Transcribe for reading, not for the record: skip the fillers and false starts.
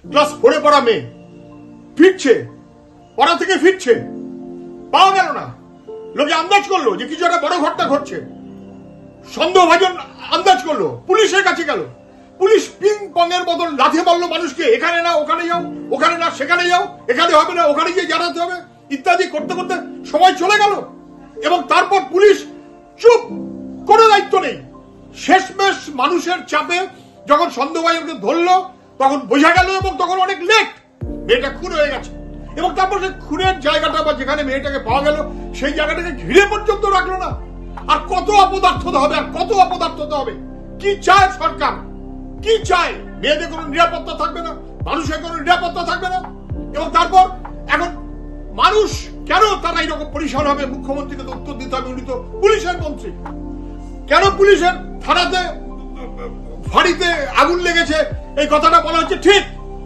Class 4-এ পড়া মেয়ে ফিরছে, পড়া থেকে ফিরছে, পাওয়া গেল না। লোকে আন্দাজ করলো যে কিছু একটা বড় ঘটনা ঘটছে, সন্দেহভাজন আন্দাজ করলো, পুলিশের কাছে গেল। পুলিশ পিং পং এর বদল লাথি মারলো মানুষকে, এখানে না ওখানে যাও, ওখানে না সেখানে যাও, এখানে হবে না ওখানে গিয়ে জানাতে হবে ইত্যাদি করতে করতে সময় চলে গেল। এবং তারপর পুলিশ চুপ, কোনো দায়িত্ব নেই। শেষমেশ মানুষের চাপে যখন সন্দেহভাজনকে ধরলো তখন বোঝা গেল, এবং তখন অনেক লেট, মেয়েটা খুন হয়ে গেছে। এবং তারপর সেই খুনের জায়গাটা বা যেখানে মেয়েটাকে পাওয়া গেল সেই জায়গাটাকে ঘিরে পর্যন্ত রাখলো না। আর কত অপদার্থতা হবে, আর কত অপদার্থতা হবে। কি চায় সরকার, কি চায়? মেয়েদের কোনো নিরাপত্তা থাকবে না, মানুষের কোনো নিরাপত্তা থাকবে না। এবং তারপর এখন মানুষ কেন তারা এইরকম পরিসর হবে? মুখ্যমন্ত্রীকে তো উত্তর দিতে হবে, উনি তো পুলিশের মন্ত্রী। কেন পুলিশের থানাতে ফাঁড়িতে আগুন লেগেছে এই কথাটা বলা হচ্ছে ঠিক,